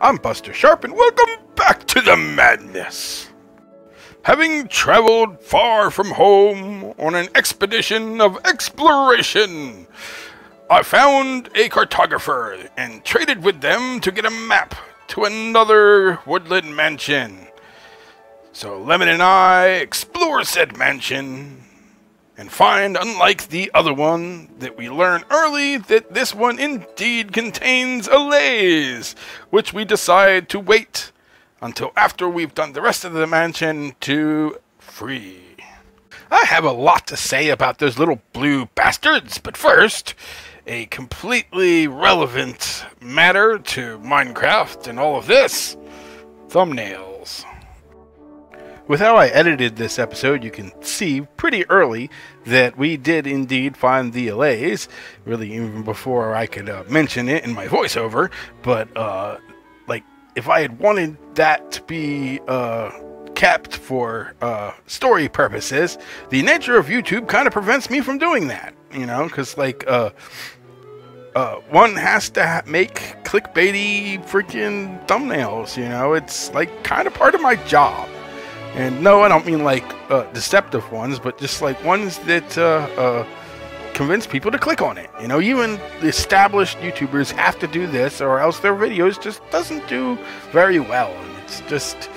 I'm Buster Sharp, and welcome back to the madness. Having traveled far from home on an expedition of exploration, I found a cartographer and traded with them to get a map to another woodland mansion. So Lemon and I explore said mansion and find, unlike the other one, that we learn early that this one indeed contains Allays, which we decide to wait until after we've done the rest of the mansion to free. I have a lot to say about those little blue bastards, but first, a completely relevant matter to Minecraft and all of this: thumbnails. With how I edited this episode, you can see pretty early that we did indeed find the Allays, really even before I could mention it in my voiceover. But like, if I had wanted that to be kept for story purposes, the nature of YouTube kind of prevents me from doing that, you know, because like one has to make clickbaity freaking thumbnails, you know. It's like kind of part of my job. And no, I don't mean like deceptive ones, but just like ones that convince people to click on it. You know, even established YouTubers have to do this, or else their videos just doesn't do very well. And it's just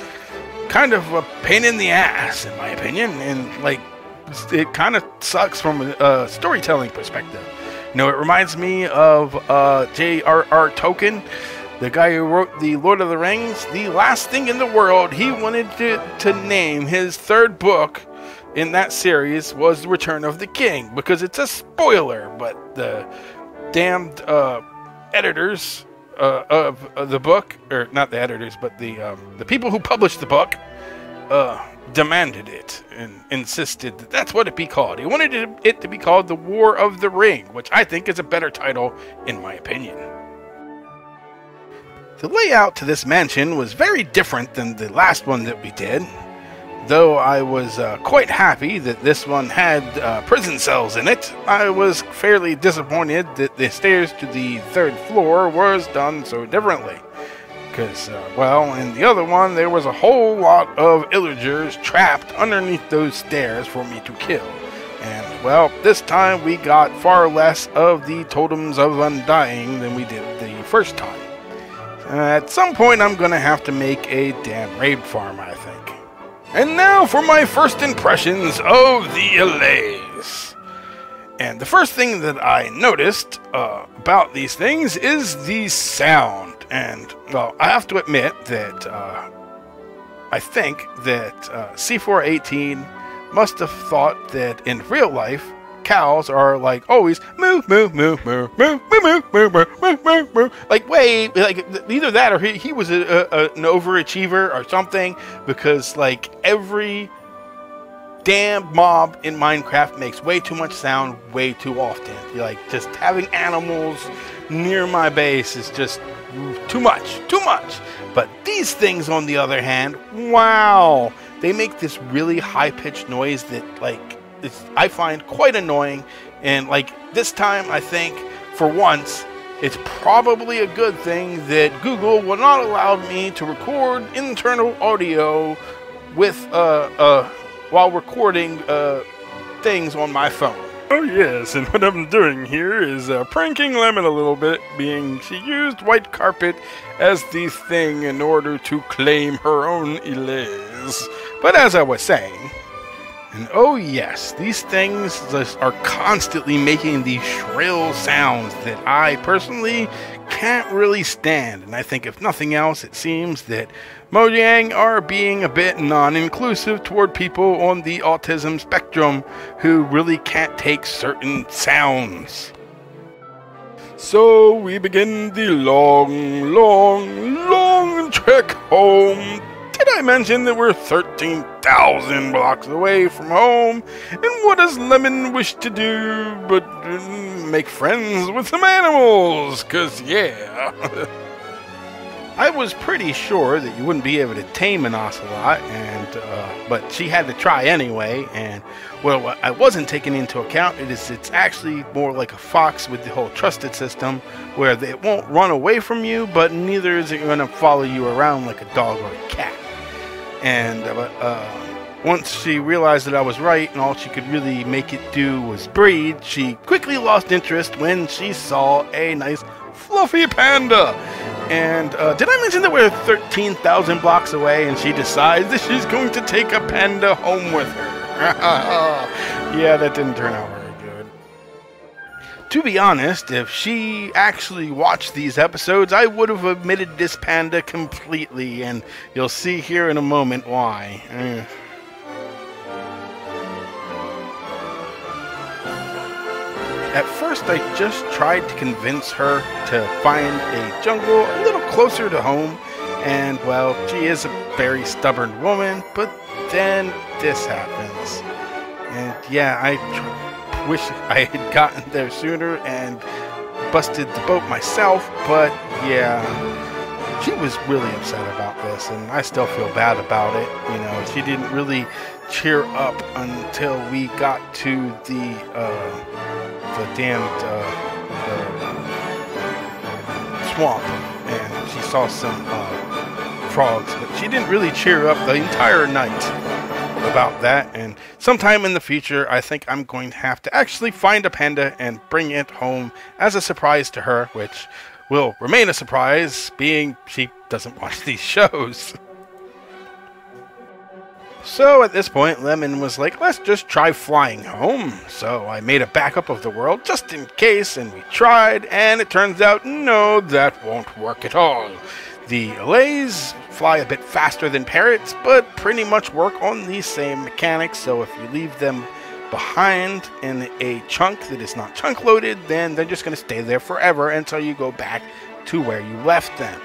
kind of a pain in the ass, in my opinion. And like, it kind of sucks from a storytelling perspective. You know, it reminds me of J.R.R. Tolkien, the guy who wrote the Lord of the Rings. The last thing in the world he wanted to name his third book in that series was The Return of the King, because it's a spoiler, but the damned editors of the book, or not the editors, but the people who published the book, demanded it and insisted that that's what it be called. He wanted it to be called The War of the Ring, which I think is a better title in my opinion. The layout to this mansion was very different than the last one that we did, though I was quite happy that this one had prison cells in it. I was fairly disappointed that the stairs to the third floor was done so differently, because, well, in the other one there was a whole lot of illagers trapped underneath those stairs for me to kill. And, well, this time we got far less of the totems of undying than we did the first time. At some point, I'm going to have to make a damn raid farm, I think. And now for my first impressions of the Allays. And the first thing that I noticed about these things is the sound. And, well, I have to admit that I think that C418 must have thought that in real life, cows are like always moo moo moo moo moo moo moo moo moo moo moo moo. Like, wait, like either that or he was an overachiever or something, because like every damn mob in Minecraft makes way too much sound way too often. Like, just having animals near my base is just too much. But these things, on the other hand, wow, they make this really high-pitched noise that like I find quite annoying. And like this time, I think for once it's probably a good thing that Google will not allow me to record internal audio with while recording things on my phone. Oh yes, and what I'm doing here is pranking Lemon a little bit, being she used white carpet as the thing in order to claim her own Allays. But as I was saying, and oh yes, these things just are constantly making these shrill sounds that I personally can't really stand. And I think if nothing else, it seems that Mojang are being a bit non-inclusive toward people on the autism spectrum who really can't take certain sounds. So we begin the long trek home. Did I mention that we're 13,000 blocks away from home? And what does Lemon wish to do but make friends with some animals? 'Cause yeah. I was pretty sure that you wouldn't be able to tame an ocelot, but she had to try anyway. And well, what I wasn't taking into account is it's actually more like a fox with the whole trusted system, where it won't run away from you, but neither is it going to follow you around like a dog or a cat. And once she realized that I was right and all she could really make it do was breed, she quickly lost interest when she saw a nice fluffy panda. And did I mention that we're 13,000 blocks away and she decides that she's going to take a panda home with her? Yeah, that didn't turn out very good. To be honest, if she actually watched these episodes, I would have omitted this panda completely, and you'll see here in a moment why. At first, I just tried to convince her to find a jungle a little closer to home, and well, she is a very stubborn woman, but then this happens. And yeah, I wish I had gotten there sooner and busted the boat myself, but yeah, she was really upset about this, and I still feel bad about it. You know, she didn't really cheer up until we got to the damned swamp, and she saw some frogs, but she didn't really cheer up the entire night about that. And sometime in the future, I think I'm going to have to actually find a panda and bring it home as a surprise to her, which will remain a surprise, being she doesn't watch these shows. So at this point, Lemon was like, let's just try flying home. So I made a backup of the world just in case, and we tried, and it turns out, no, that won't work at all. The Allays fly a bit faster than parrots, but pretty much work on these same mechanics. So if you leave them behind in a chunk that is not chunk loaded, then they're just going to stay there forever until you go back to where you left them.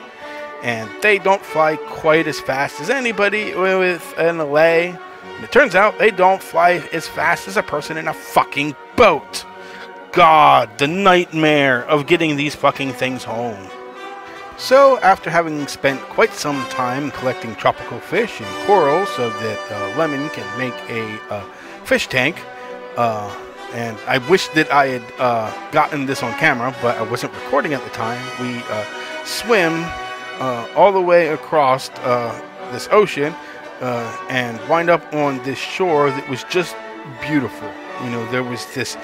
And they don't fly quite as fast as anybody with an Allay. And it turns out they don't fly as fast as a person in a fucking boat. God, the nightmare of getting these fucking things home. So, after having spent quite some time collecting tropical fish and coral so that Lemon can make a fish tank, and I wish that I had gotten this on camera, but I wasn't recording at the time, we swim all the way across this ocean and wind up on this shore that was just beautiful. You know, there was this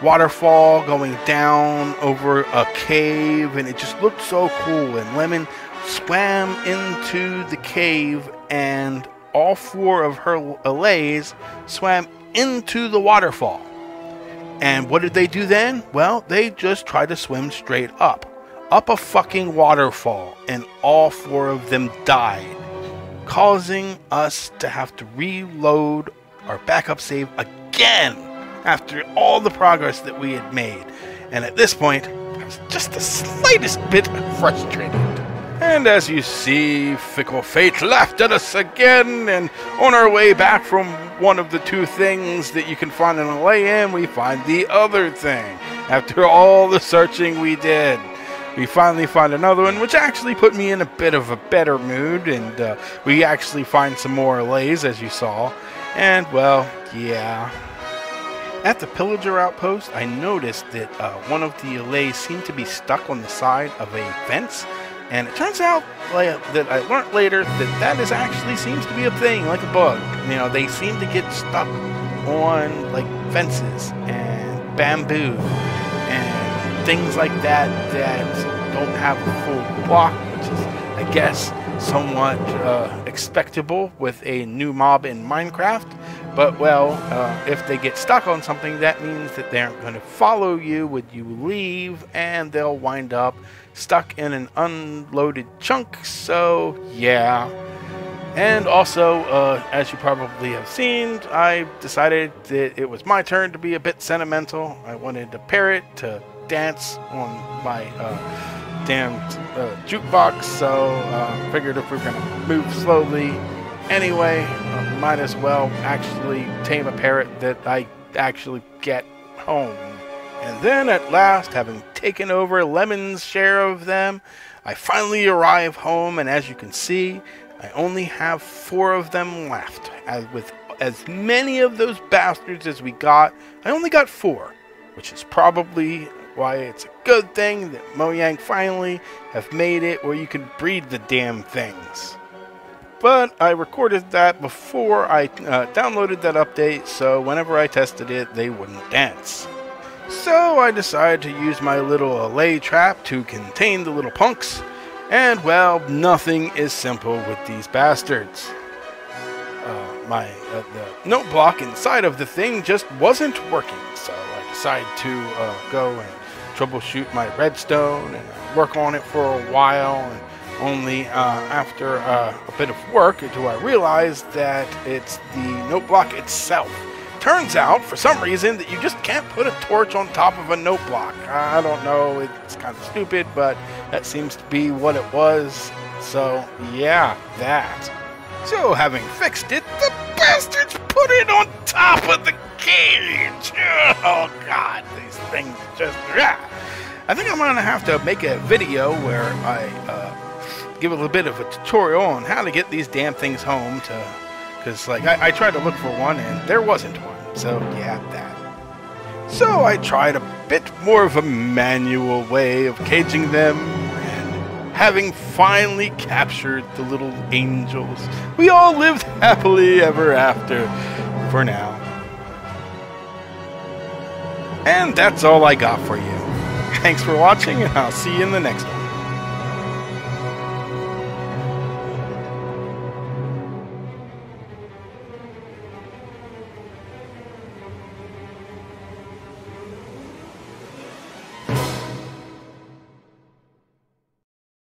waterfall going down over a cave, and it just looked so cool. And Lemon swam into the cave, and all four of her Allays swam into the waterfall. And what did they do then? Well, they just tried to swim straight up a fucking waterfall, and all four of them died, causing us to have to reload our backup save again after all the progress that we had made. And at this point, I was just the slightest bit frustrated. And as you see, fickle fate laughed at us again, and on our way back from one of the two things that you can find in a lay-in, we find the other thing. After all the searching we did, we finally find another one, which actually put me in a bit of a better mood, and we actually find some more Allays, as you saw. And, well, yeah. At the pillager outpost, I noticed that one of the Allays seemed to be stuck on the side of a fence, and it turns out that I learned later that is actually seems to be a thing, like a bug. You know, they seem to get stuck on, like, fences and bamboo and things like that don't have a full block, which is, I guess, somewhat expectable with a new mob in Minecraft. But, well, if they get stuck on something, that means that they aren't going to follow you when you leave, and they'll wind up stuck in an unloaded chunk. So, yeah. And also, as you probably have seen, I decided that it was my turn to be a bit sentimental. I wanted the parrot to dance on my damn jukebox, so figured if we're gonna move slowly anyway, might as well actually tame a parrot that I actually get home. And then at last, having taken over Lemon's share of them, I finally arrive home, and as you can see, I only have 4 of them left. As with as many of those bastards as we got, I only got 4, which is probably why it's a good thing that Mojang finally have made it where you can breed the damn things. But I recorded that before I downloaded that update, so whenever I tested it, they wouldn't dance. So I decided to use my little allay trap to contain the little punks, and well, nothing is simple with these bastards. The note block inside of the thing just wasn't working, so I decided to go and troubleshoot my redstone and work on it for a while, and only after a bit of work do I realize that it's the note block itself. Turns out, for some reason, that you just can't put a torch on top of a note block. I don't know, it's kind of stupid, but that seems to be what it was. So, yeah, that. So, having fixed it, the bastards put it on top of the cage. Oh, God, these things just... I think I'm going to have to make a video where I give a little bit of a tutorial on how to get these damn things home to... Because, like, I tried to look for one, and there wasn't one. So, yeah, that. So, I tried a bit more of a manual way of caging them, and having finally captured the little angels, we all lived happily ever after, for now. And that's all I got for you. Thanks for watching, and I'll see you in the next one.